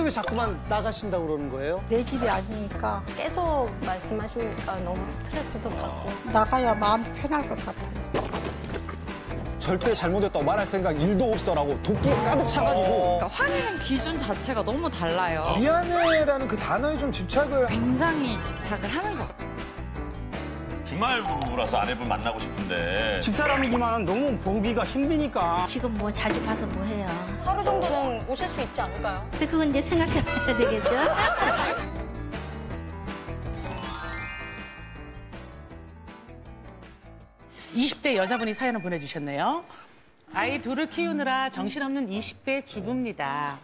왜 자꾸만 나가신다고 그러는 거예요? 내 집이 아니니까 계속 말씀하시니까 너무 스트레스도 받고. 나가야 마음 편할 것 같아요. 절대 잘못했다고 말할 생각 1도 없어라고 도끼에 가득 차가지고. 그러니까 화내는 기준 자체가 너무 달라요. 미안해라는 그 단어에 좀 집착을. 굉장히 집착을 하는 것 같아요. 주말 부부라서 아내분 만나고 싶은데 집사람이지만 너무 보기가 힘드니까. 지금 뭐 자주 봐서 뭐 해요? 하루 정도는 오실 수 있지 않을까요? 근데 그건 이제 생각해봐야 되겠죠? 20대 여자분이 사연을 보내주셨네요. 아이 둘을 키우느라 정신없는 20대 주부입니다.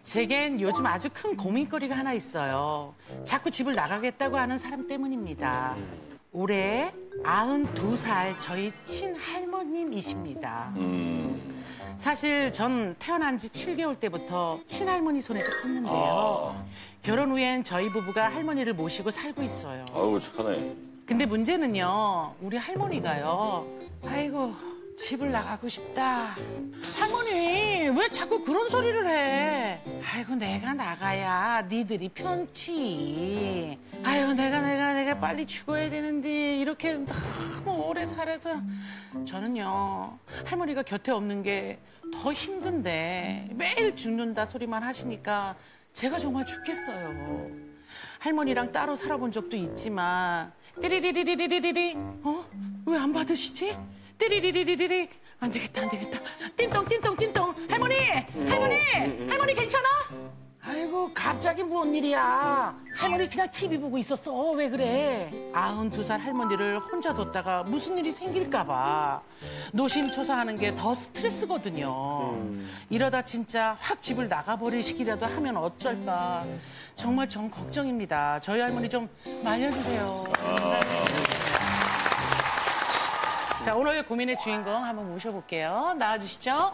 제겐 요즘 아주 큰 고민거리가 하나 있어요. 자꾸 집을 나가겠다고 하는 사람 때문입니다. 올해 92살 저희 친할머님이십니다. 사실 전 태어난 지 7개월 때부터 친할머니 손에서 컸는데요. 결혼 후엔 저희 부부가 할머니를 모시고 살고 있어요. 아유 착하네. 근데 문제는요, 우리 할머니가요. 아이고, 집을 나가고 싶다. 할머니, 왜 자꾸 그런 소리를 해? 아이고, 내가 나가야 니들이 편치. 아이고, 내가 빨리 죽어야 되는데 이렇게 너무 오래 살아서. 저는요, 할머니가 곁에 없는 게 더 힘든데 매일 죽는다 소리만 하시니까 제가 정말 죽겠어요. 할머니랑 따로 살아본 적도 있지만 띠리리리리리리리 왜 안 받으시지? 띠리리리리리리 안 되겠다 띵똥 할머니 괜찮아? 아이고 갑자기 뭔 일이야. 할머니 그냥 TV 보고 있었어. 왜 그래? 92살 할머니를 혼자 뒀다가 무슨 일이 생길까 봐 노심초사하는 게 더 스트레스거든요. 이러다 진짜 확 집을 나가버리시기라도 하면 어쩔까. 정말 전 걱정입니다. 저희 할머니 좀 말려주세요. 자, 오늘 고민의 주인공 한번 모셔볼게요. 나와주시죠.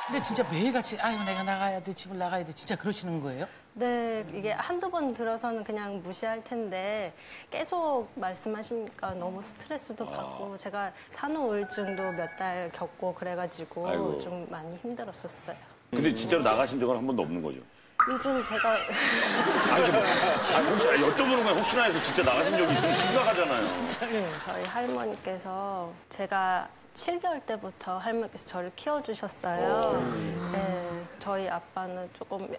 근데 진짜 매일같이 아이고 내가 나가야 돼, 집을 나가야 돼. 진짜 그러시는 거예요? 네, 이게 한두 번 들어서는 그냥 무시할 텐데 계속 말씀하시니까 너무 스트레스도 받고 제가 산후우울증도 몇 달 겪고 그래가지고 아이고. 좀 많이 힘들었었어요. 근데 진짜로 나가신 적은 한 번도 없는 거죠? 요즘 제가 아니 여쭤보는 거야. 혹시나 해서 진짜 나가신 적이 있으면 심각하잖아요. 저희 할머니께서 제가 7개월 때부터 할머니께서 저를 키워주셨어요. 네, 저희 아빠는 조금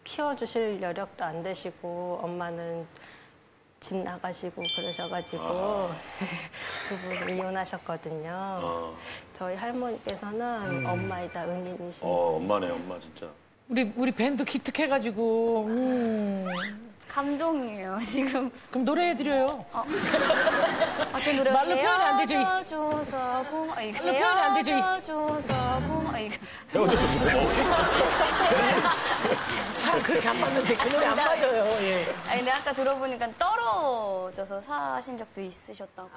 키워주실 여력도 안 되시고 엄마는 집 나가시고 그러셔가지고 두 분 이혼하셨거든요. 저희 할머니께서는 엄마이자 은인이십니다. 엄마네 엄마 진짜. 우리 밴드 기특해가지고 감동이에요, 지금. 그럼 노래해드려요. 제 노래 말로 표현이 안 되죠. 헤어져줘서 고마워. 말로 표현이 안 되죠. 헤어져줘서 고마워. 그렇게 안 맞는데 그 노래 안 맞아요. 예. 아니, 근데 아까 들어보니까 떨어져서 사신 적도 있으셨다고.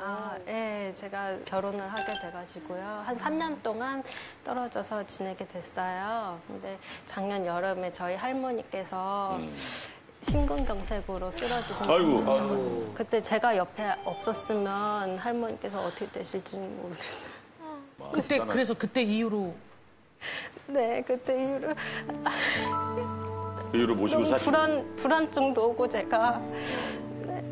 네, 제가 결혼을 하게 돼가지고요. 한 3년 동안 떨어져서 지내게 됐어요. 근데 작년 여름에 저희 할머니께서 심근경색으로 쓰러지신 아이고. 분이셨거든요. 그때 제가 옆에 없었으면 할머니께서 어떻게 되실지는 모르겠어요. 그때 그래서 그때 이후로 네, 그때 이후로 그 이후로 모시고 너무 사신. 불안증도 오고 제가 네,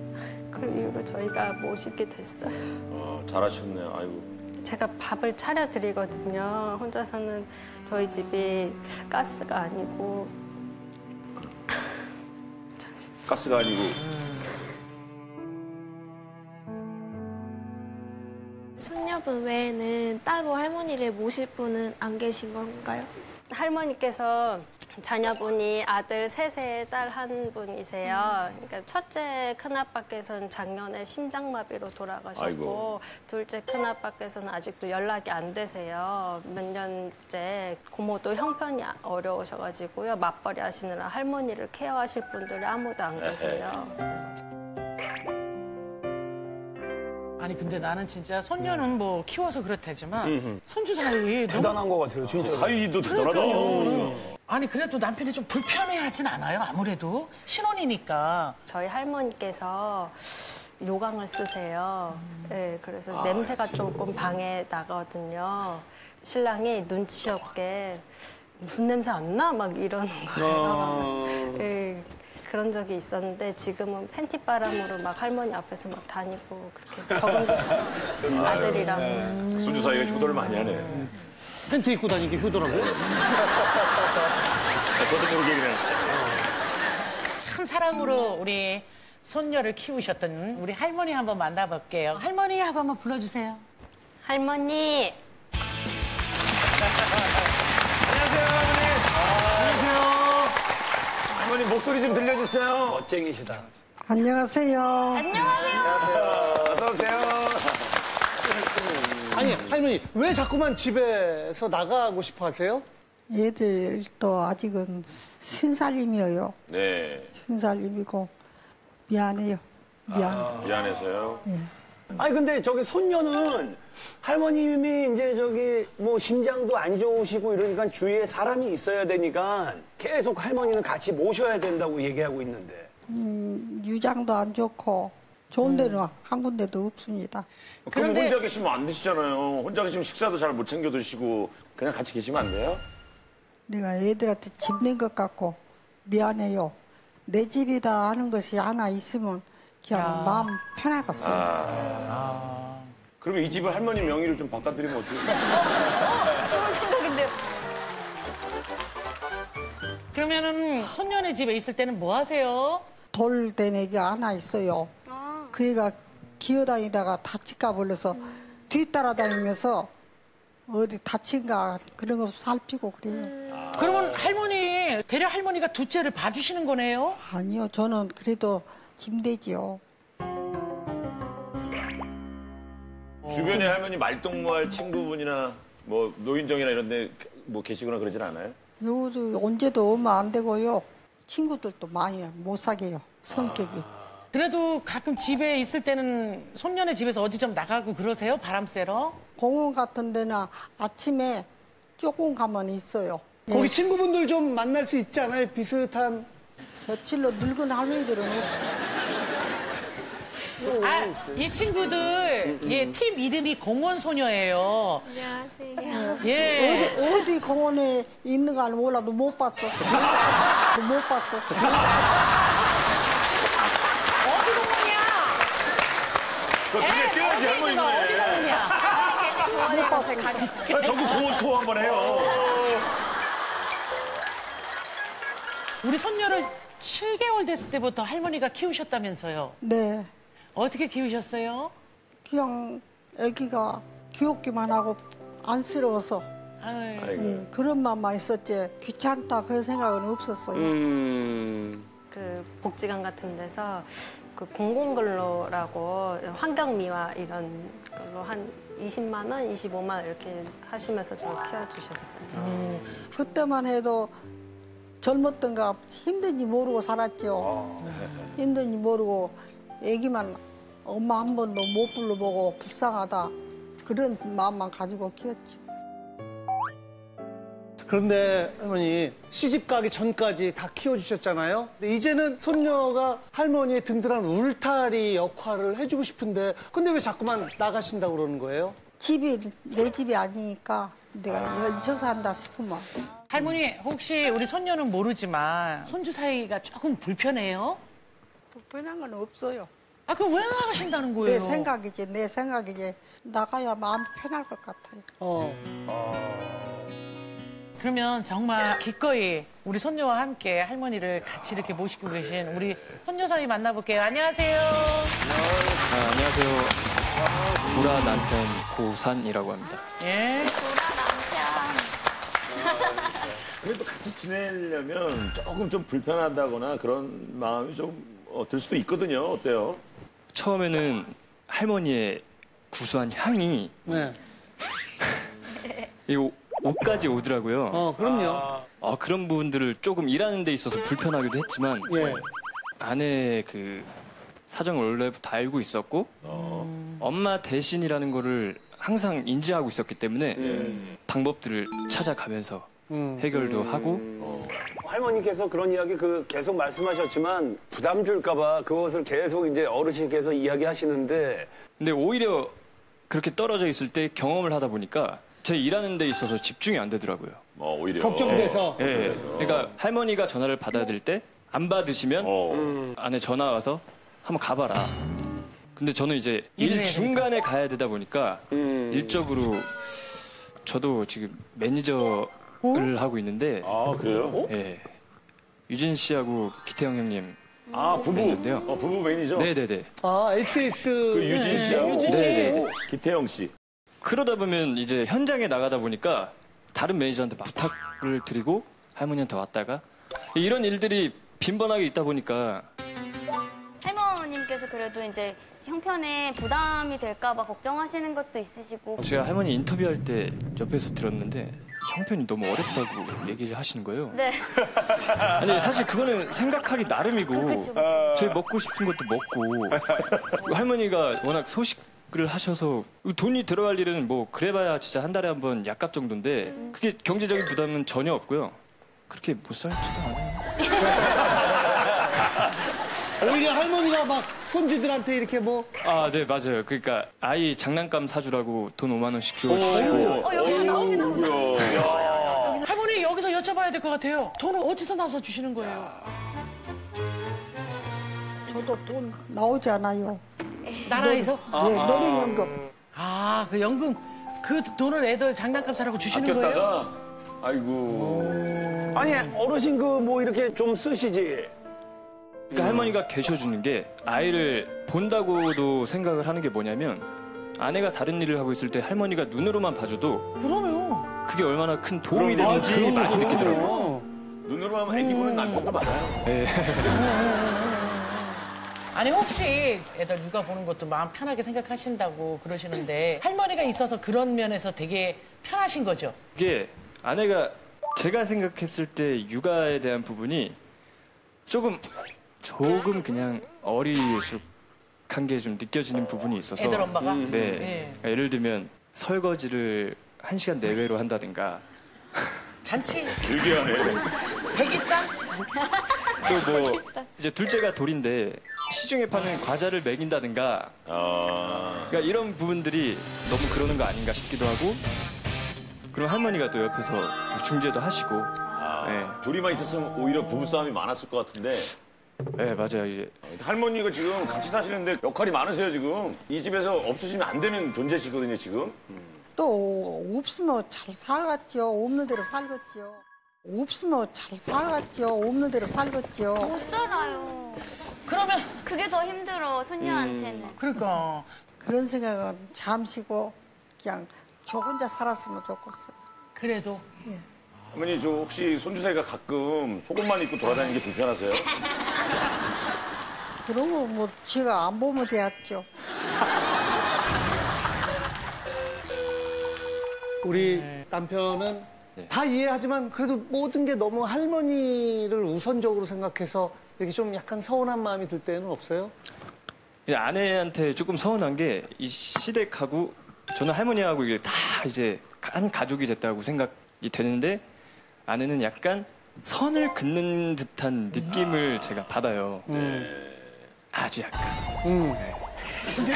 그 이후로 저희가 모시게 됐어요. 잘하셨네요. 아이고. 제가 밥을 차려드리거든요. 혼자서는 저희 집이 가스가 아니고 가스가 아니고. 손녀분 외에는 따로 할머니를 모실 분은 안 계신 건가요? 할머니께서 자녀분이 아들 셋에 딸 한 분이세요. 그러니까 첫째 큰아빠께서는 작년에 심장마비로 돌아가셨고 아이고. 둘째 큰아빠께서는 아직도 연락이 안 되세요. 몇 년째 고모도 형편이 어려우셔가지고요. 맞벌이 하시느라 할머니를 케어하실 분들이 아무도 안 계세요. 아니 근데 나는 진짜 손녀는 뭐 키워서 그렇다지만 손주 사위 대단한 것 같아요, 진짜. 사위도 대단하다. 아니 그래도 남편이 좀 불편해하진 않아요? 아무래도 신혼이니까. 저희 할머니께서 요강을 쓰세요. 네, 그래서 냄새가 조금 방에 나거든요. 신랑이 눈치 없게 무슨 냄새 안 나? 막 이러는 거예요. 네, 그런 적이 있었는데 지금은 팬티 바람으로 막 할머니 앞에서 막 다니고 그렇게 적응도 잘하고 아들이랑. 손주 사이가 효도를 많이 하네. 팬티 입고 다니기 효도라고요? 저도 모르게 그냥. 참 사랑으로 우리 손녀를 키우셨던 우리 할머니 한번 만나볼게요. 할머니 하고 한번 불러주세요. 할머니. 할머니 목소리 좀 들려주세요. 멋쟁이시다. 안녕하세요. 어서 오세요. 아니, 할머니, 왜 자꾸만 집에서 나가고 싶어 하세요? 애들도 아직은 신살림이에요. 네. 신살림이고 미안해요. 미안해서요. 아니 근데 저기 손녀는 할머님이 이제 저기 뭐 심장도 안 좋으시고 이러니까 주위에 사람이 있어야 되니까 계속 할머니는 같이 모셔야 된다고 얘기하고 있는데. 유장도 안 좋고 좋은 데는 한 군데도 없습니다. 그럼 그런데- 혼자 계시면 안 되시잖아요. 혼자 계시면 식사도 잘 못 챙겨 드시고 그냥 같이 계시면 안 돼요? 내가 애들한테 집 낸 것 같고 미안해요. 내 집이다 하는 것이 하나 있으면 그냥 마음 편하겠어요. 그러면 이 집을 할머니 명의로 좀 바꿔드리면 어떻게? 좋은 생각인데요. 그러면은 손녀네 집에 있을 때는 뭐 하세요? 돌대내기가 하나 있어요. 그애가 기어다니다가 다칠까 몰라서 뒤따라다니면서 어디 다친가 그런 거 살피고 그래요. 그러면 할머니, 대략 할머니가 둘째를 봐주시는 거네요? 아니요, 저는 그래도 짐되지요. 주변에 할머니 말동무할 친구분이나 뭐 노인정이나 이런 데 뭐 계시거나 그러진 않아요? 요도 언제도 오면 안 되고요. 친구들도 많이 못 사귀어요, 성격이. 그래도 가끔 집에 있을 때는 손녀네 집에서 어디 좀 나가고 그러세요? 바람 쐬러? 공원 같은 데나 아침에 조금 가면 있어요. 거기 친구분들 좀 만날 수 있지 않아요? 비슷한. 저칠로 늙은 할머니들은 없어요. 아, 이 친구들, 예, 팀 이름이 공원소녀예요. 안녕하세요. 예. 어디 공원에 있는가는 몰라도 못 봤어. 못 봤어. 어디 공원이야? 그거 눈에 띄어야지 할머니 어디 눈에. 공원이야? 공원에 가서 가겠습니다. 전국 공원 투어 한번 해요. 우리 손녀를 7개월 됐을 때부터 할머니가 키우셨다면서요? 네. 어떻게 키우셨어요? 그냥 아기가 귀엽기만 하고 안쓰러워서 아유, 아이고. 그런 맘만 있었지 귀찮다 그런 생각은 없었어요. 그 복지관 같은 데서 그 공공근로라고 환경미화 이런 걸로 한 20만 원, 25만 원 이렇게 하시면서 저를 키워주셨어요. 그때만 해도 젊었던가 힘든지 모르고 살았죠. 힘든지 모르고 애기만 엄마 한 번도 못 불러보고 불쌍하다 그런 마음만 가지고 키웠죠. 그런데 할머니 시집 가기 전까지 다 키워주셨잖아요. 근데 이제는 손녀가 할머니의 든든한 울타리 역할을 해주고 싶은데 근데 왜 자꾸만 나가신다고 그러는 거예요? 집이 내 집이 아니니까 내가 얹혀서 한다 싶으면 할머니, 혹시 우리 손녀는 모르지만 손주 사이가 조금 불편해요? 불편한 건 없어요. 아, 그럼 왜 나가신다는 거예요? 내 생각이지. 나가야 마음 편할 것 같아요. 그러면 정말 기꺼이 우리 손녀와 함께 할머니를 같이 이렇게 모시고 계신 우리 손녀 사이 만나볼게요. 안녕하세요. 안녕하세요. 보라 남편 고산이라고 합니다. 예. 그래도 같이 지내려면 조금 좀 불편하다거나 그런 마음이 좀 들 수도 있거든요. 어때요? 처음에는 할머니의 구수한 향이 네. 이 옷까지 오더라고요. 그럼요. 그런 부분들을 조금 일하는 데 있어서 불편하기도 했지만 예. 아내의 그 사정을 원래부터 알고 있었고 엄마 대신이라는 거를 항상 인지하고 있었기 때문에 방법들을 찾아가면서 해결도 하고 할머니께서 그런 이야기 계속 말씀하셨지만 부담 줄까봐 그것을 계속 이제 어르신께서 이야기하시는데. 근데 오히려 그렇게 떨어져 있을 때 경험을 하다 보니까 제 일하는 데 있어서 집중이 안 되더라고요. 오히려. 걱정돼서. 예. 그러니까 할머니가 전화를 받아야 될 때 안 받으시면 안에 전화 와서 한번 가봐라. 근데 저는 이제 일 중간에 가야 되다 보니까 일적으로 저도 지금 매니저를 하고 있는데. 아, 그래요? 예. 유진 씨하고 기태영 형님. 부부. 매니저인데요. 부부 매니저? 네네네. 아, SS. 그 유진 씨하고. 유진 씨. 네네네. 기태영 씨. 그러다 보면 이제 현장에 나가다 보니까 다른 매니저한테 막 부탁을 드리고 할머니한테 왔다가 이런 일들이 빈번하게 있다 보니까 할머님께서 그래도 이제 형편에 부담이 될까봐 걱정하시는 것도 있으시고. 제가 할머니 인터뷰할 때 옆에서 들었는데 형편이 너무 어렵다고 얘기를 하시는 거예요. 네. 아니 사실 그거는 생각하기 나름이고 그쵸. 저희 먹고 싶은 것도 먹고 할머니가 워낙 소식을 하셔서 돈이 들어갈 일은 뭐 그래봐야 진짜 한 달에 한 번 약값 정도인데 그게 경제적인 부담은 전혀 없고요. 그렇게 못 살지도 않아요. 오히려 할머니가 막 손주들한테 이렇게 뭐. 아, 네, 맞아요. 그러니까 아이 장난감 사주라고 돈 5만 원씩 주워주시고. 여기서 나오시나 보다. 할머니 여기서 여쭤봐야 될 것 같아요. 돈은 어디서 나서 주시는 거예요? 저도 돈 나오지 않아요. 나라에서? 네, 노령연금. 아, 그 연금 그 돈을 애들 장난감 사라고 주시는 거예요? 아꼈다가 아이고. 아니 어르신 뭐 이렇게 좀 쓰시지. 그러니까 할머니가 계셔주는 게 아이를 본다고도 생각을 하는 게 뭐냐면 아내가 다른 일을 하고 있을 때 할머니가 눈으로만 봐줘도 그러면 그게 얼마나 큰 도움이 되는지 많이 느끼더라고요. 눈으로 하면 애기 보는 남편도 많아요. 네. 아니 혹시 애들 육아 보는 것도 마음 편하게 생각하신다고 그러시는데 할머니가 있어서 그런 면에서 되게 편하신 거죠? 이게 아내가 제가 생각했을 때 육아에 대한 부분이 조금 그냥 어리숙한 게 좀 느껴지는 부분이 있어서 애들 엄마가? 네. 그러니까 예를 들면 설거지를 1시간 내외로 한다든가 잔치? 길게 하네. 백이상? 또 뭐 이제 둘째가 돌인데 시중에 파는 과자를 먹인다든가 그러니까 이런 부분들이 너무 그러는 거 아닌가 싶기도 하고 그럼 할머니가 또 옆에서 또 중재도 하시고 네. 둘이만 있었으면 오히려 부부싸움이 많았을 것 같은데. 네, 맞아요. 이게. 할머니가 지금 같이 사시는데 역할이 많으세요, 지금. 이 집에서 없으시면 안 되는 존재시거든요, 지금. 또 없으면 잘 살겠죠. 없는 대로 살겠죠. 없으면 잘 살겠죠. 없는 대로 살겠죠. 못 살아요. 그러면 그게 더 힘들어, 손녀한테는. 그러니까. 그런 생각은 잠시고 그냥 저 혼자 살았으면 좋겠어요. 그래도? 예. 할머니, 저 혹시 손주 사이가 가끔 속옷만 입고 돌아다니는 게 불편하세요? 그런 거 뭐 지가 안 보면 되었죠. 우리 남편은 다 이해하지만 그래도 모든 게 너무 할머니를 우선적으로 생각해서 이렇게 좀 약간 서운한 마음이 들 때는 없어요? 그냥 아내한테 조금 서운한 게 이 시댁하고 저는 할머니하고 이게 다 이제 한 가족이 됐다고 생각이 되는데 아내는 약간 선을 긋는 듯한 느낌을 제가 받아요. 아주 약간. 근데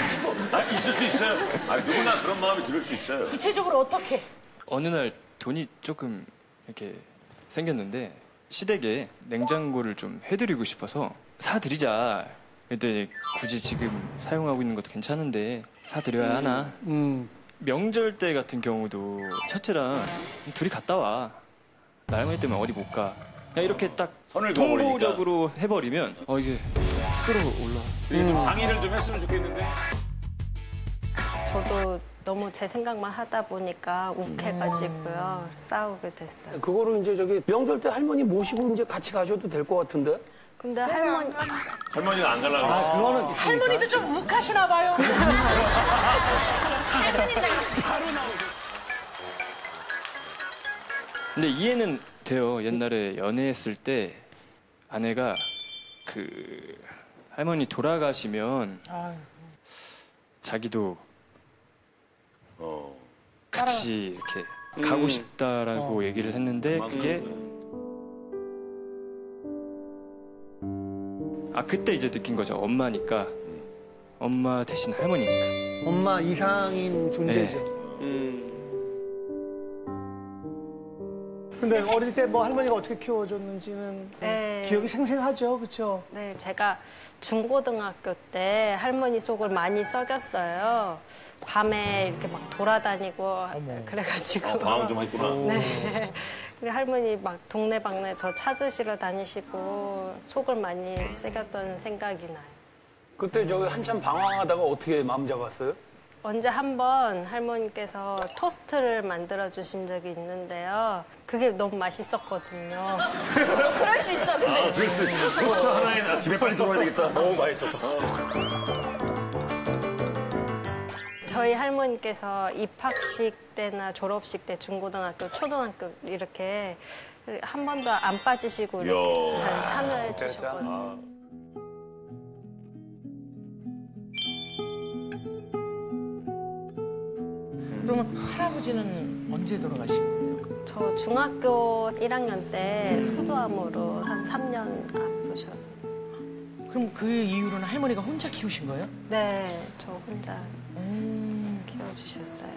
있을 수 있어요. 누구나 그런 마음이 들을 수 있어요. 구체적으로 어떻게? 어느 날 돈이 조금 이렇게 생겼는데 시댁에 냉장고를 좀 해드리고 싶어서 사드리자. 근데 굳이 지금 사용하고 있는 것도 괜찮은데 사드려야 하나. 명절 때 같은 경우도 첫째랑 둘이 갔다 와. 나 할머니 때문에 어디 못 가. 그냥 이렇게 딱 선을 통보적으로 해버리면 이게 끌어올라. 상의를 좀 했으면 좋겠는데. 저도 너무 제 생각만 하다 보니까 욱해가지고요. 싸우게 됐어요. 그거를 이제 명절 때 할머니 모시고 이제 같이 가셔도 될 것 같은데? 근데 할머니가 안 가려고. 그거는 할머니도 좀 욱하시나 봐요. 근데 이해는 돼요. 옛날에 연애했을 때 아내가 그 할머니 돌아가시면 자기도 같이 이렇게 가고 싶다라고 얘기를 했는데 그게 그때 이제 느낀 거죠. 엄마니까. 엄마 대신 할머니니까. 엄마 이상인 존재죠. 근데 어릴 때 뭐 할머니가 어떻게 키워줬는지는 네. 기억이 생생하죠, 그렇죠? 네, 제가 중고등학교 때 할머니 속을 많이 썩였어요. 밤에 이렇게 막 돌아다니고 그래가지고. 방황 좀 했구나. 네. 그리고 할머니 막 동네방네 저 찾으시러 다니시고 속을 많이 새겼던 생각이 나요. 그때 저기 한참 방황하다가 어떻게 마음 잡았어요? 언제 한번 할머니께서 토스트를 만들어 주신 적이 있는데요. 그게 너무 맛있었거든요. 그럴 수 있어, 근데. 그랬어. 토스트 하나에 나 집에 빨리 들어와야 되겠다. 너무 맛있어서. 저희 할머니께서 입학식 때나 졸업식 때 중고등학교, 초등학교 이렇게 한 번도 안 빠지시고 이렇게 잘 참여해 주셨거든요. 그러면 할아버지는 언제 돌아가신 거예요? 저 중학교 1학년 때 후두암으로 한 3년 아프셔서. 그럼 그 이후로는 할머니가 혼자 키우신 거예요? 네, 저 혼자 키워주셨어요.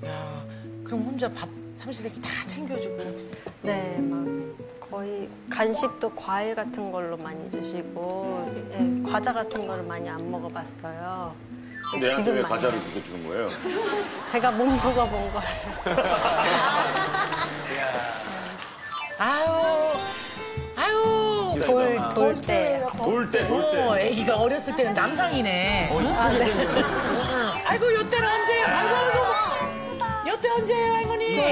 야, 그럼 혼자 밥 삼시세끼 다 챙겨주고. 네, 막 거의 간식도 과일 같은 걸로 많이 주시고 예, 과자 같은 거를 많이 안 먹어봤어요. 내한테 왜 과자를 그렇게 주는 거예요? 제가 못 먹어본 걸. 아유. 돌 때. 돌 때. 아기가 어렸을 때는 남상이네. 아이고, 요때는 언제예요? 아이고. 요때 언제예요, 할머니?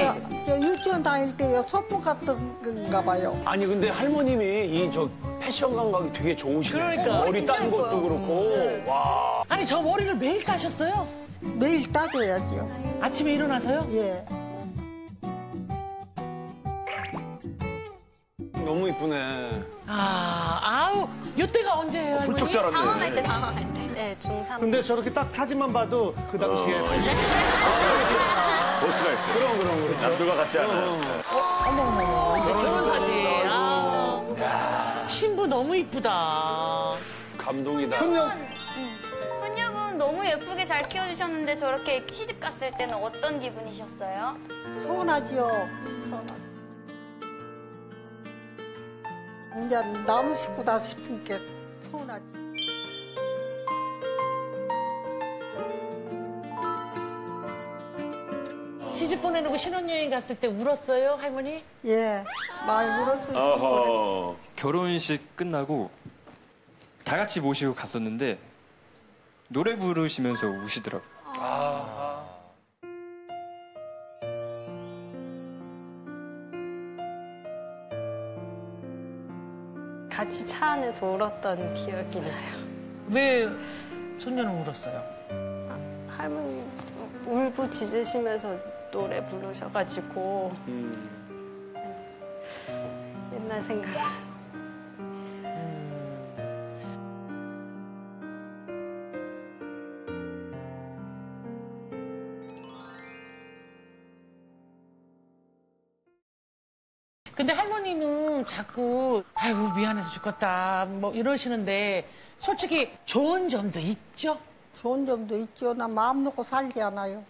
저 유치원 다닐 때요 소풍 같은 건가 봐요. 아니 근데 할머님이 이 저 패션 감각이 되게 좋으시네. 그러니까. 머리 딴 것도 그렇고. 와. 아니, 저 머리를 매일 따셨어요? 매일 따줘야지요. 아침에 일어나서요? 예. 너무 이쁘네. 아우, 요때가 언제예요, 할머니? 훌쩍 자랐네. 당황할 때, 당황할 때. 네, 중3. 근데 저렇게 딱 사진만 봐도 그 당시에 보스가 있어요. 그럼. 남들과 같지 않아요. 어머, 이제 결혼 사진. 신부 너무 이쁘다. 감동이다. 손녀분 너무 예쁘게 잘 키워주셨는데 저렇게 시집 갔을 때는 어떤 기분이셨어요? 서운하지요. 서운하지. 이제 나무 식구다 싶은 게 서운하지. 시집 보내놓고 신혼여행 갔을 때 울었어요, 할머니? 예, 많이 울었어요. 어허. 결혼식 끝나고 다 같이 모시고 갔었는데 노래 부르시면서 우시더라고요. 같이 차 안에서 울었던 기억이 나요. 왜 손녀는 울었어요? 할머니 울부짖으시면서 노래 부르셔가지고 옛날 생각. 근데 할머니는 자꾸 아이고 미안해서 죽겠다 뭐 이러시는데 솔직히 좋은 점도 있죠? 좋은 점도 있죠. 나 마음 놓고 살지 않아요.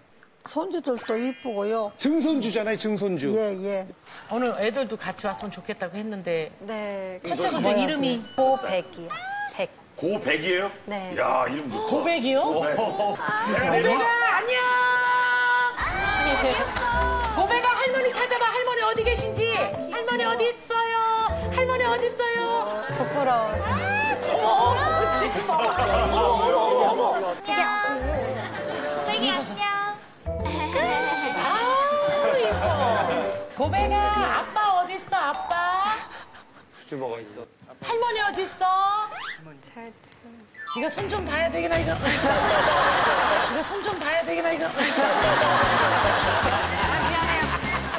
손주들도 이쁘고요. 증손주잖아요, 증손주. 예, 예. 오늘 애들도 같이 왔으면 좋겠다고 했는데 네. 첫째 손주 이름이 고백이요. 백. 고백이에요? 네. 야, 이름 좋다. 고백이요? 고백아 안녕. 고백아 할머니 찾아봐. 할머니 어디 계신지. 할머니 어디 있어요? 할머니 어디 있어요? 부끄러워서. 어머 진짜 되게 안녕. 아우 이뻐. 고백아 아빠 어디 있어 아빠? 수줍어가 있어. 할머니 어디 있어? 잘 지금. 이거 손 좀 봐야 되겠나 이거. 이거 손 좀 봐야 되겠나 이거.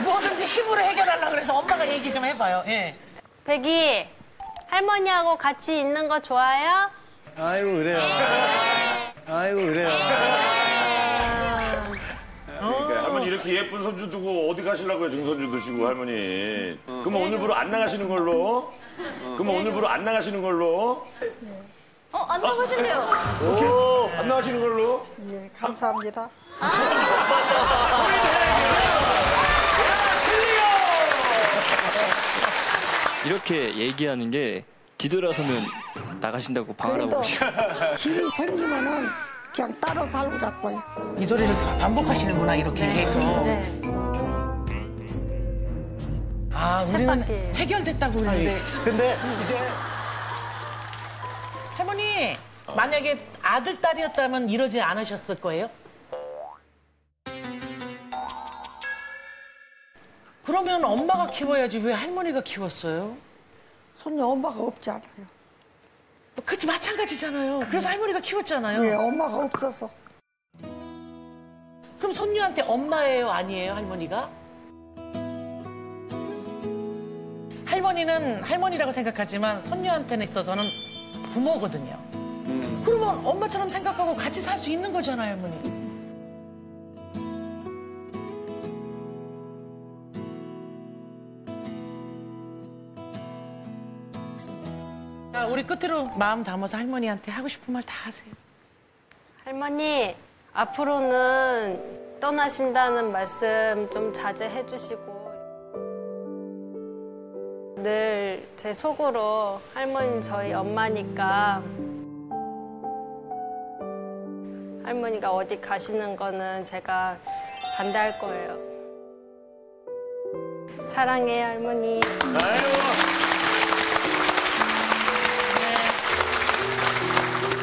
뭐든지 힘으로 해결하려고 그래서 엄마가 얘기 좀 해봐요. 예. 백이 할머니하고 같이 있는 거 좋아요? 아이고, 그래요. 아이고, 그래요. 그러니까 할머니 이렇게 예쁜 손주 두고 어디 가시려고요, 증손주 두시고 할머니. 그러면 오늘부로 안 나가시는 걸로? 그러면 오늘부로 안 나가시는 걸로? 안 나가신대요. 오케이. 안 나가시는 걸로. 예, 감사합니다. 이렇게 얘기하는 게 뒤돌아서면 나가신다고 방을 하고 그래도 오시고. 집이 생기면은 그냥 따로 살고 잡고요. 이 소리를 반복하시는구나, 이렇게 계속. 네. 아, 우리는 쳇바퀴. 해결됐다고 그러는데. 근데 이제 할머니, 만약에 아들, 딸이었다면 이러지 않으셨을 거예요? 그러면 엄마가 키워야지 왜 할머니가 키웠어요? 손녀 엄마가 없지 않아요. 그치, 마찬가지잖아요. 그래서 할머니가 키웠잖아요. 예, 엄마가 없어서. 그럼 손녀한테 엄마예요, 아니에요, 할머니가? 할머니는 할머니라고 생각하지만 손녀한테는 있어서는 부모거든요. 그러면 엄마처럼 생각하고 같이 살 수 있는 거잖아요, 할머니. 자, 우리 끝으로 마음 담아서 할머니한테 하고 싶은 말 다 하세요. 할머니, 앞으로는 떠나신다는 말씀 좀 자제해 주시고 늘 제 속으로 할머니 저희 엄마니까 할머니가 어디 가시는 거는 제가 반대할 거예요. 사랑해요, 할머니.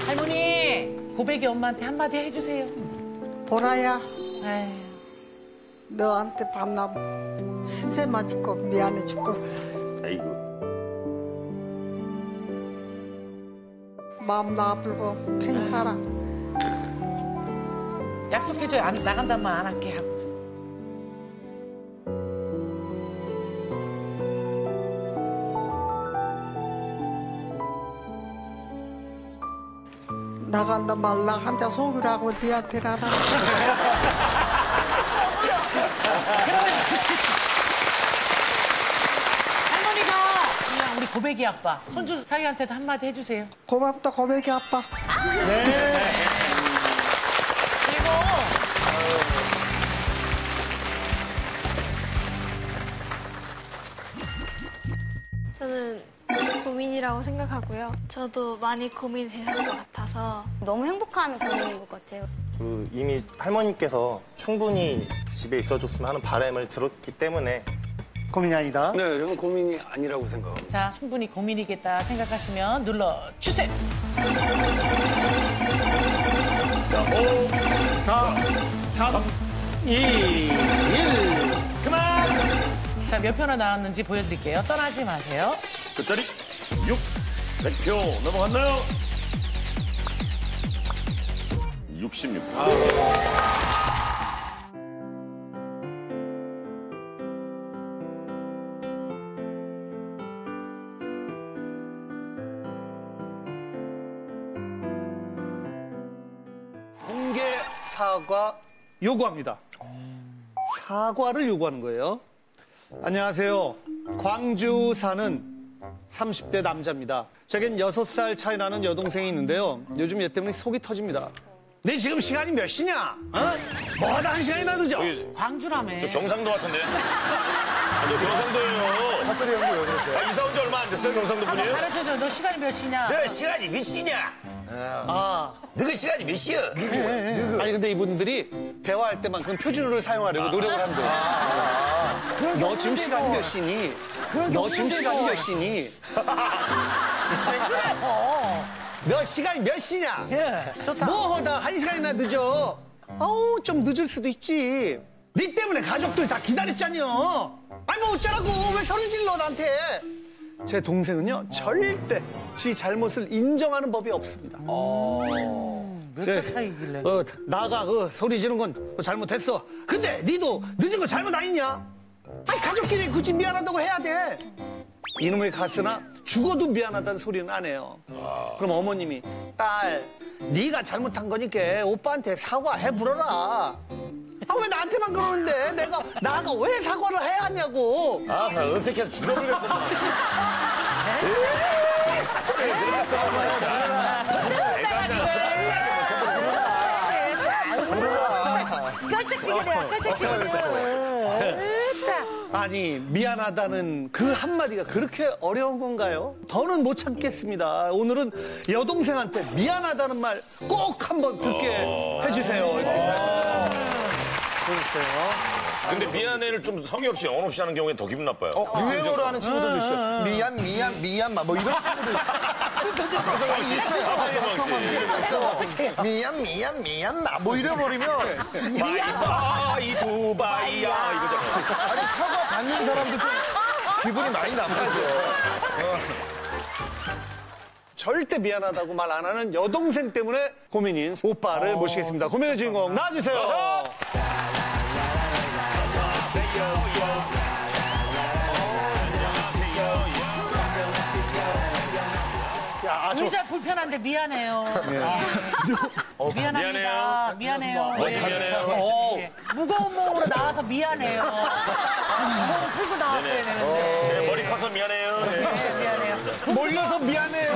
할머니, 고백이 엄마한테 한마디 해주세요. 보라야, 에이. 너한테 밤낮 신세 맞고 미안해 죽겠어. 아이고. 마음 나불고 팽사랑. 약속해줘요. 나간다는 말 안 할게 하고. 나간다 말라 한자 속으라고 니한테 가라. 할머니가 그냥 우리 고백이 아빠, 손주 사위한테도 한마디 해주세요. 고맙다 고백이 아빠. 그리고 저는 고민이라고 생각하고요. 저도 많이 고민이 됐을 것 같아서 너무 행복한 고민인 것 같아요. 이미 할머님께서 충분히 집에 있어줬으면 하는 바람을 들었기 때문에 고민이 아니다. 네, 저는 고민이 아니라고 생각합니다. 자, 충분히 고민이겠다 생각하시면 눌러주세요. 5, 4, 3, 2, 1. 그만! 자, 몇 표나 나왔는지 보여드릴게요. 떠나지 마세요. 끝자리 6. 100표 넘어갔나요? 66표. 공개 사과 요구합니다. 사과를 요구하는 거예요. 안녕하세요. 광주 사는 30대 남자입니다. 제겐 6살 차이 나는 여동생이 있는데요. 요즘 얘 때문에 속이 터집니다. 네 지금 시간이 몇 시냐? 어? 뭐하다 1시간이나 늦어? 광주라며. 저 경상도 같은데? 저 경상도예요. 사투리 형도 왜 그러세요? 이사 온 지 얼마 안 됐어요, 경상도 분이? 한번 가르쳐줘. 너 시간이 몇 시냐? 너 시간이 몇 시냐? 너그 시간이 몇 시야? 아니 근데 이분들이 대화할 때만큼 표준어를 사용하려고 노력을 한대요. 너 지금 시간이 몇 시니? 너 지금 시간이 몇 시니? 너 시간이 몇 시냐? 예, 좋다. 뭐 하다 1시간이나 늦어? 아우 좀 늦을 수도 있지. 네 때문에 가족들 다 기다렸잖여. 아니 뭐 어쩌라고 왜 소리 질러 나한테. 제 동생은요 절대 지 잘못을 인정하는 법이 없습니다. 몇 살 차이길래? 나가 소리 지르는 건 잘못했어. 근데 니도 늦은 거 잘못 아니냐? 아니 가족끼리 굳이 미안하다고 해야 돼. 이놈의 가스나 죽어도 미안하다는 소리는 안 해요. 그럼 어머님이 딸 네가 잘못한 거니까 오빠한테 사과해 불어라. 아 왜 나한테만 그러는데 나가 왜 사과를 해야 하냐고. 어색해서 죽어버렸다. 사투리 들어갔어. 깔짝지근해요, 깔짝지근해요. 아니 미안하다는 그 한마디가 그렇게 어려운 건가요? 더는 못 참겠습니다. 오늘은 여동생한테 미안하다는 말 꼭 한번 듣게 해주세요. 이렇게 보여주세요. 근데 미안해를 좀 성의 없이 언 없이 하는 경우에 더 기분 나빠요. 유행어로 하는 친구들도 있어요. 미안, 뭐 이런 친구들. 박성광 씨. 미안, 뭐 이래버리면. 바이바이야, 이거잖아. 아니, 사과 받는 사람도 좀 기분이 많이 나쁘죠. 절대 미안하다고 말 안 하는 여동생 때문에 고민인 오빠를 모시겠습니다. 고민의 주인공 나와주세요. 의자 불편한데 미안해요. 미안합니다. 미안해요. 예. 무거운 몸으로 나와서 미안해요. 무거운 풀고 나왔어야 되는데. 네, 머리 커서 미안해요. 네. 네, 미안해요. 몰려서 미안해요.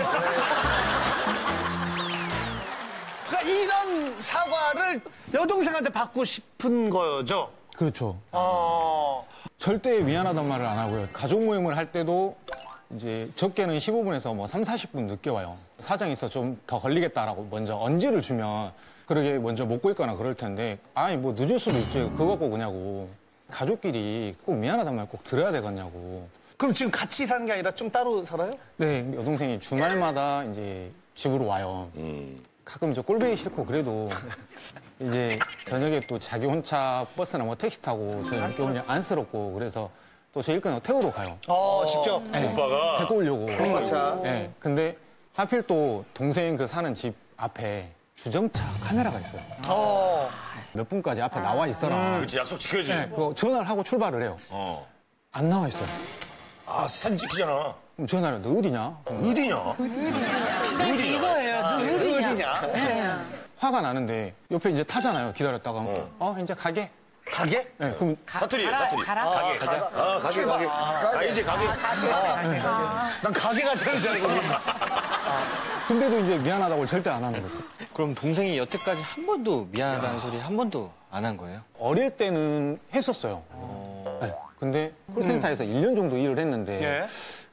그러니까 이런 사과를 여동생한테 받고 싶은 거죠. 그렇죠. 절대 미안하단 말을 안 하고요. 가족 모임을 할 때도 이제 적게는 15분에서 뭐 3, 40분 늦게 와요. 사정이 있어 좀 더 걸리겠다라고 먼저 언지를 주면 그러게 먼저 먹고 있거나 그럴 텐데 아니 뭐 늦을 수도 있지 그거 꼭 그냐고. 가족끼리 꼭 미안하단 말 꼭 들어야 되겠냐고. 그럼 지금 같이 사는 게 아니라 좀 따로 살아요? 네, 여동생이 주말마다 이제 집으로 와요. 가끔 이제 꼴보기 싫고 그래도 이제 저녁에 또 자기 혼자 버스나 뭐 택시 타고 저는 좀 그냥 안쓰럽고 그래서 또 저 일꾼하고 태우러 가요. 직접? 네, 오빠가? 데리고 오려고. 그렇죠. 네, 근데 하필 또 동생 그 사는 집 앞에 주정차 카메라가 있어요. 몇 분까지 앞에 나와 있어라. 그렇지, 약속 지켜야지. 네, 그거 전화를 하고 출발을 해요. 안 나와 있어요. 아, 사진 찍히잖아. 그럼 전화를 너 어디냐? 어디냐? 기다리지 이거예요. 너 어디냐? 화가 나는데 옆에 이제 타잖아요. 기다렸다가 이제 가게. 가게? 네, 그럼 사투리. 가게. 가게. 이제 가게. 난 가게가 제일 잘 어울려. 근데도 이제 미안하다고 절대 안 하는 거죠. 그럼 동생이 여태까지 한 번도 미안하다는 소리 한 번도 안 한 거예요? 어릴 때는 했었어요. 네, 근데 콜센터에서 1년 정도 일을 했는데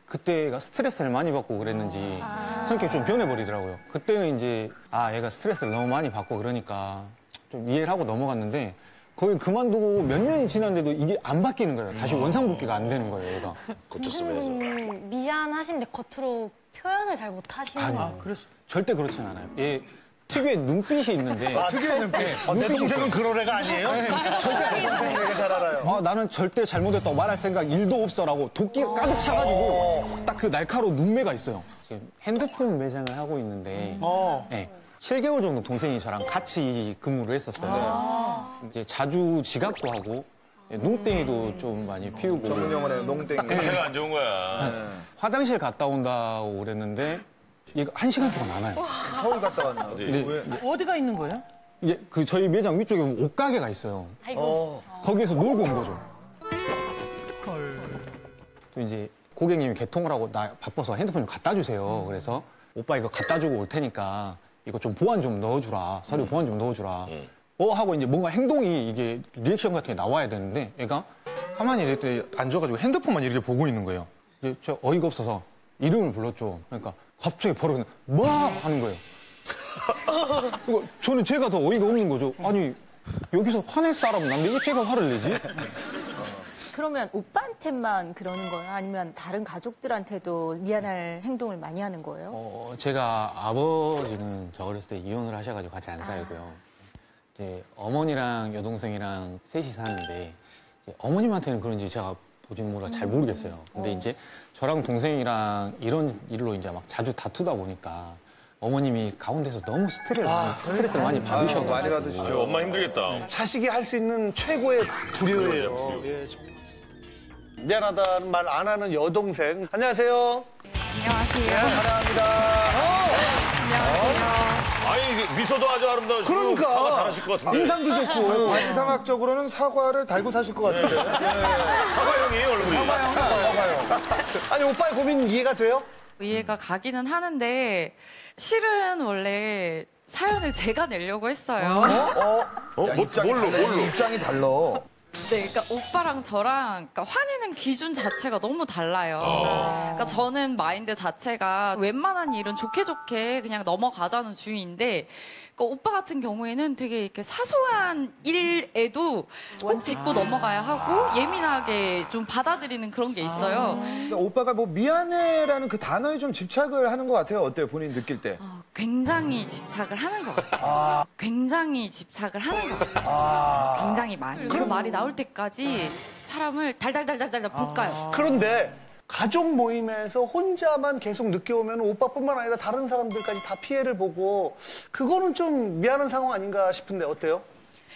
그때가 스트레스를 많이 받고 그랬는지 성격이 좀 변해버리더라고요. 그때는 이제 얘가 스트레스를 너무 많이 받고 그러니까 좀 이해를 하고 넘어갔는데 거의 그만두고 몇 년이 지났는데도 이게 안 바뀌는 거예요. 다시 원상복귀가 안 되는 거예요, 얘가. 고쳤으면 미안하신데 겉으로 표현을 잘 못하시는 거예요. 절대 그렇진 않아요. 얘 특유의 눈빛이 있는데. 특유의 눈빛. 내 동생은 그런 애가 아니에요? 절대 동생 얘기 잘 알아요. 나는 절대 잘못했다고 말할 생각 1도 없어라고 도끼가 가득 차가지고 딱 그 날카로운 눈매가 있어요. 지금 핸드폰 매장을 하고 있는데 네, 7개월 정도 동생이 저랑 같이 근무를 했었어요. 이제 자주 지각도 하고 농땡이도 좀 많이 피우고. 정영원의 농땡이. 상태가 안 좋은 거야. 화장실 갔다 온다고 그랬는데 얘가 1시간 동안 안 와요. 서울 갔다 왔나? 어디가 있는 거예요? 이게 그 저희 매장 위쪽에 옷가게가 있어요. 아이고. 거기에서 놀고 온 거죠. 또 이제 고객님이 개통을 하고 나 바빠서 핸드폰 좀 갖다 주세요. 그래서 오빠 이거 갖다 주고 올 테니까 이거 좀 보안 좀 넣어주라. 서류 보안 좀 넣어주라. 하고 이제 뭔가 행동이 이게 리액션 같은 게 나와야 되는데 얘가 가만히 이렇게 앉아가지고 핸드폰만 이렇게 보고 있는 거예요. 이제 저 어이가 없어서 이름을 불렀죠. 그러니까 갑자기 바로 뭐 하는 거예요. 그러니까 저는 제가 더 어이가 없는 거죠. 아니 여기서 화낼 사람은 난데 왜 제가 화를 내지? 그러면 오빠한테만 그러는 거예요? 아니면 다른 가족들한테도 미안할 행동을 많이 하는 거예요? 제가 아버지는 저 어렸을 때 이혼을 하셔가지고 같이 안 살고요. 이제 어머니랑 여동생이랑 셋이 사는데 이제 어머님한테는 그런지 제가 보지는 몰라 잘 모르겠어요. 근데 이제 저랑 동생이랑 이런 일로 이제 막 자주 다투다 보니까 어머님이 가운데서 너무 스트레스를 많이 받으셔가지고. 많이 받으시죠. 엄마 힘들겠다. 자식이 할 수 있는 최고의 불효예요. 미안하다는 말 안 하는 여동생. 안녕하세요. 안녕하세요. 사랑합니다. 아니, 미소도 아주 아름다우시고. 그러니까. 사과 잘하실 것 같은데. 인상도 좋고. 관상학적으로는 사과를 달고 사실 것 같은데. 사과형이에요, 얼굴이. 사과형. 아니, 오빠의 고민 이해가 돼요? 이해가 가기는 하는데 실은 원래 사연을 제가 내려고 했어요. 입장이 달라. 네, 그러니까 오빠랑 저랑 그러니까 화내는 기준 자체가 너무 달라요. 그러니까 저는 마인드 자체가 웬만한 일은 좋게 좋게 그냥 넘어가자는 주의인데 그러니까 오빠 같은 경우에는 되게 이렇게 사소한 일에도 꼭 짚고 넘어가야 하고 예민하게 좀 받아들이는 그런 게 있어요. 그러니까 오빠가 뭐 미안해라는 그 단어에 좀 집착을 하는 것 같아요. 어때요? 본인 느낄 때? 굉장히 집착을 하는 것 같아요. 굉장히 집착을 하는 것 같아요. 굉장히 많이. 그 말이 나올 때까지 사람을 달달달달달 볶아요. 그런데 가족 모임에서 혼자만 계속 늦게 오면 오빠뿐만 아니라 다른 사람들까지 다 피해를 보고 그거는 좀 미안한 상황 아닌가 싶은데 어때요?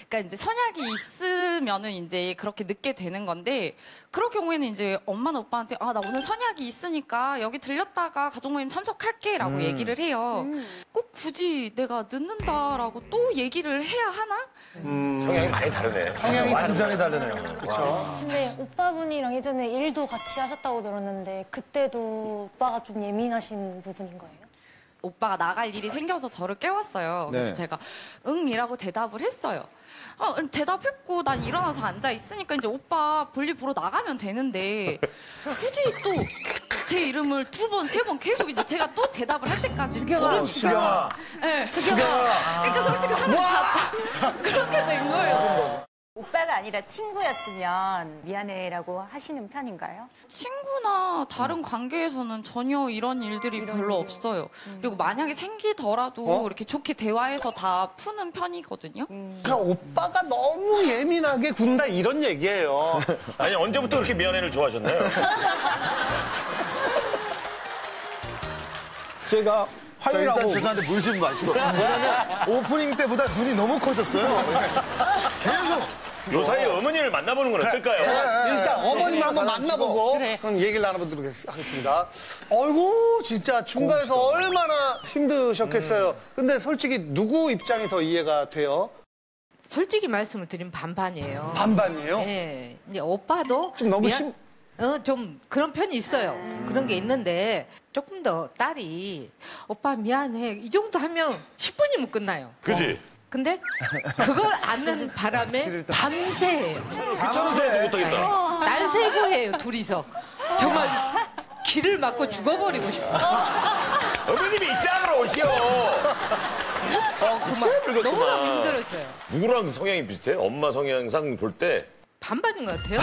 그러니까 이제 선약이 있으면은 이제 그렇게 늦게 되는 건데 그럴 경우에는 이제 엄마는 오빠한테 아, 나 오늘 선약이 있으니까 여기 들렸다가 가족 모임 참석할게라고 얘기를 해요. 꼭 굳이 내가 늦는다라고 또 얘기를 해야 하나? 성향이 많이 다르네. 성향이 완전히 다르네요. 그렇죠. 근데 오빠분이랑 예전에 일도 같이 하셨다고 들었는데 그때도 오빠가 좀 예민하신 부분인 거예요? 오빠가 나갈 일이 생겨서 저를 깨웠어요. 그래서 네. 제가 응이라고 대답을 했어요. 대답했고 난 일어나서 앉아 있으니까 이제 오빠 볼일 보러 나가면 되는데 굳이 또 제 이름을 2번, 3번 계속 이제 제가 또 대답을 할 때까지 수경아. 네, 그러니까 솔직히 사람 그렇게 된 거예요. 오빠가 아니라 친구였으면 미안해라고 하시는 편인가요? 친구나 다른 관계에서는 전혀 이런 일들이 별로 없어요. 그리고 만약에 생기더라도 이렇게 좋게 대화해서 다 푸는 편이거든요. 그러니까 오빠가 너무 예민하게 군다 이런 얘기예요. 아니, 언제부터 그렇게 미안해를 좋아하셨나요? 제가 화요일하고 일단 죄송한데 물 좀 마시고. 왜냐면 오프닝 때보다 눈이 너무 커졌어요. 계속. 요 사이에 어머니를 만나보는 건 어떨까요? 자, 일단 어머님을 한번 만나보고 그래. 그럼 얘기를 나눠보도록 하겠습니다. 어이구 진짜 중간에서 얼마나 힘드셨겠어요. 근데 솔직히 누구 입장이 더 이해가 돼요? 솔직히 말씀을 드리면 반반이에요. 반반이에요? 네. 이제 오빠도 좀 너무 좀 그런 편이 있어요. 그런 게 있는데 조금 더 딸이 오빠 미안해 이 정도 하면 10분이면 끝나요. 그지? 근데 그걸 아는 바람에 밤새 해요. 귀찮은 사람도 못하겠다. 날 새고 해요 둘이서. 정말 길을 막고 죽어버리고 싶어. 어머님이 이쪽으로 오시오. 정말 너무너무 힘들었어요. 누구랑 성향이 비슷해? 엄마 성향상 볼 때. 반반인 것 같아요.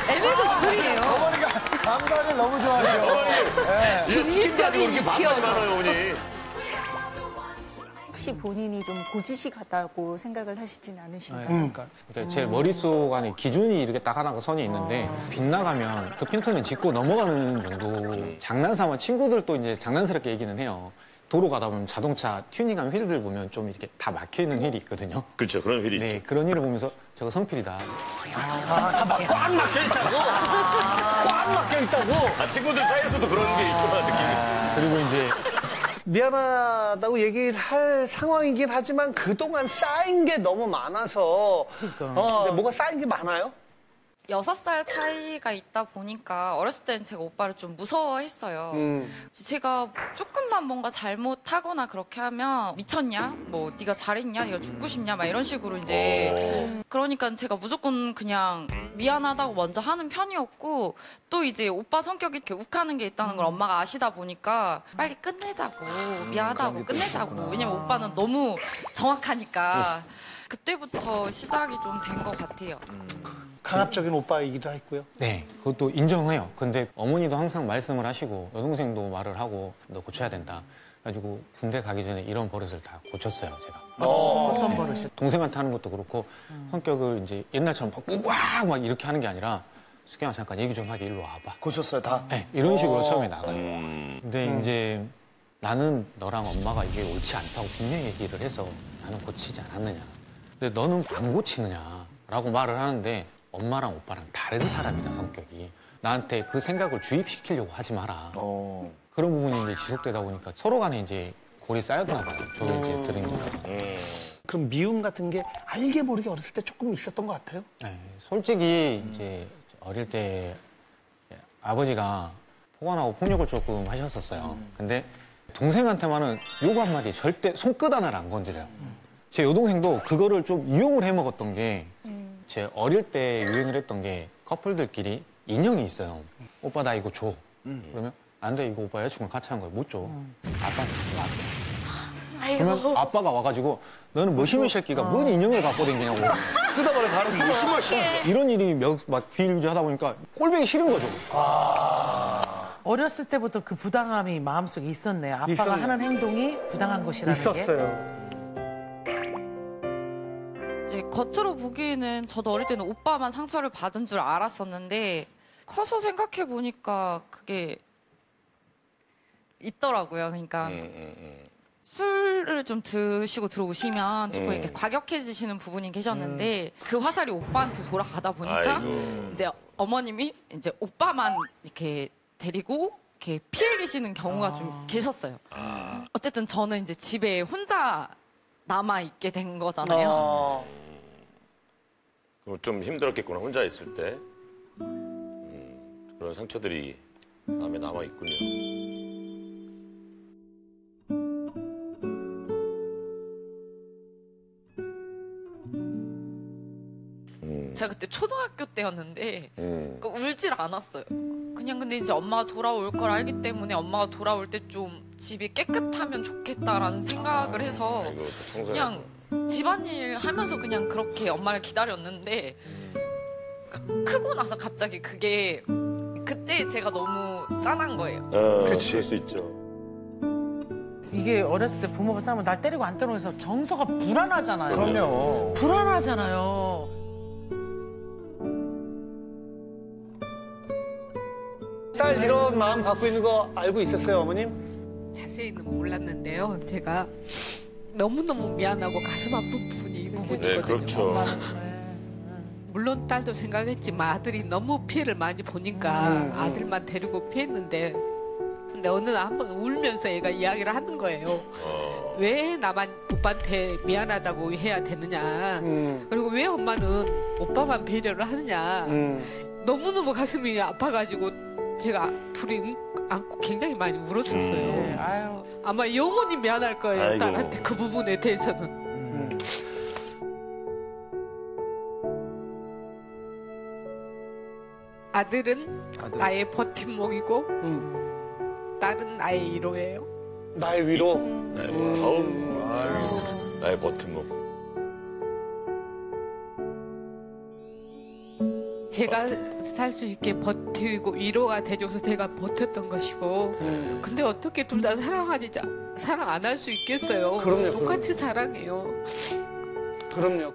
애매도 둘이에요. 어머니가 반반을 너무 좋아하죠. 중립적인 치어서. 혹시 본인이 좀 고지식하다고 생각을 하시진 않으신가요? 그러니까 제 머릿속 안에 기준이 이렇게 딱 하나가 선이 있는데 빗나가면 그 핀트는 짚고 넘어가는 정도. 장난삼아 친구들도 이제 장난스럽게 얘기는 해요. 도로 가다 보면 자동차 튜닝한 휠들 보면 좀 이렇게 다 막혀 있는 휠이 있거든요. 그렇죠, 그런 휠이 네, 있죠. 그런 휠을 보면서 저거 성필이다. 꽉 막혀 있다고? 꽉 막혀 있다고? 아, 친구들 사이에서도 그런 게 있구나, 느낌이. 그리고 이제 미안하다고 얘기를 할 상황이긴 하지만 그동안 쌓인 게 너무 많아서 근데 뭐가 쌓인 게 많아요? 6살 차이가 있다 보니까 어렸을 때는 제가 오빠를 좀 무서워했어요. 제가 조금만 뭔가 잘못하거나 그렇게 하면 미쳤냐? 뭐 네가 잘했냐? 네가 죽고 싶냐? 막 이런 식으로 이제 그러니까 제가 무조건 그냥 미안하다고 먼저 하는 편이었고 또 이제 오빠 성격이 이렇게 욱하는 게 있다는 걸 엄마가 아시다 보니까 빨리 끝내자고 미안하다고 끝내자고 왜냐면 오빠는 너무 정확하니까 그때부터 시작이 좀 된 것 같아요. 강압적인 오빠이기도 했고요. 네, 그것도 인정해요. 근데 어머니도 항상 말씀을 하시고 여동생도 말을 하고 너 고쳐야 된다. 그래가지고 군대 가기 전에 이런 버릇을 다 고쳤어요, 제가. 어떤 버릇이요? 동생한테 하는 것도 그렇고 성격을 이제 옛날처럼 막 이렇게 하는 게 아니라 수경아 잠깐 얘기 좀 하게 일로 와봐. 고쳤어요, 다? 네, 이런 식으로 처음에 나가요. 근데 이제 나는 너랑 엄마가 이게 옳지 않다고 분명히 얘기를 해서 나는 고치지 않았느냐. 근데 너는 안 고치느냐라고 말을 하는데 엄마랑 오빠랑 다른 사람이다, 성격이. 나한테 그 생각을 주입시키려고 하지 마라. 그런 부분이 이제 지속되다 보니까 서로 간에 이제 골이 쌓였나 봐요. 저도 이제 들으니까. 그럼 미움 같은 게 알게 모르게 어렸을 때 조금 있었던 것 같아요? 네, 솔직히 이제 어릴 때 아버지가 호감하고 폭력을 조금 하셨었어요. 근데 동생한테만은 요구 한마디 절대 손끝 하나를 안 건드려요. 제 여동생도 그거를 좀 이용을 해 먹었던 게 제 어릴 때 유행을 했던 게 커플들끼리 인형이 있어요. 오빠 나 이거 줘. 그러면 안 돼, 이거 오빠 여자친구랑 같이 한 거야. 못 줘. 아빠한테 줘. 그러면 아빠가 와가지고 너는 머시물 새끼가 뭔 인형을 갖고 다니냐고. 뜯어버려 바로 머시머시. 이런 일이 막 비일비재하다 보니까 꼴보기 싫은 거죠. 어렸을 때부터 그 부당함이 마음속에 있었네요. 아빠가 있었네요. 하는 행동이 부당한 것이라는 게. 있었어요. 이제 겉으로 보기에는 저도 어릴 때는 오빠만 상처를 받은 줄 알았었는데 커서 생각해 보니까 그게 있더라고요. 그러니까 술을 좀 드시고 들어오시면 조금 이렇게 과격해지시는 부분이 계셨는데 그 화살이 오빠한테 돌아가다 보니까 아이고. 이제 어머님이 이제 오빠만 이렇게 데리고 이렇게 피해 계시는 경우가 좀 계셨어요. 어쨌든 저는 이제 집에 혼자 남아 있게 된 거잖아요. 그럼 좀 힘들었겠구나 혼자 있을 때. 그런 상처들이 마음에 남아 있군요. 제가 그때 초등학교 때였는데 울질 않았어요. 그냥 근데 이제 엄마가 돌아올 걸 알기 때문에 엄마가 돌아올 때 좀 집이 깨끗하면 좋겠다라는 생각을 해서 그냥 집안일 하면서 그냥 그렇게 엄마를 기다렸는데 크고 나서 갑자기 그게 그때 제가 너무 짠한 거예요. 그럴 수 있죠. 이게 어렸을 때 부모가 싸우면 날 때리고 안 때리고 해서 정서가 불안하잖아요. 그럼요. 불안하잖아요. 딸 이런 마음 갖고 있는 거 알고 있었어요, 어머님? 자세히는 몰랐는데요. 제가 너무너무 미안하고 가슴 아픈 부분이 이 부분이거든요. 네, 그렇죠. 물론 딸도 생각했지만 아들이 너무 피해를 많이 보니까 아들만 데리고 피했는데 근데 어느 날 한번 울면서 얘가 이야기를 하는 거예요. 왜 나만 오빠한테 미안하다고 해야 되느냐. 그리고 왜 엄마는 오빠만 배려를 하느냐. 너무너무 가슴이 아파가지고 제가 둘이 안고 굉장히 많이 울었었어요. 아유. 아마 영원히 미안할 거예요. 아이고. 딸한테 그 부분에 대해서는. 아들은 나의 버팀목이고 딸은 나의 위로예요. 나의 위로? 나의 버팀목. 제가 살 수 있게 버티고 위로가 돼줘서 제가 버텼던 것이고 근데 어떻게 둘 다 사랑 안 할 수 있겠어요. 그럼요, 똑같이 사랑해요. 그럼요.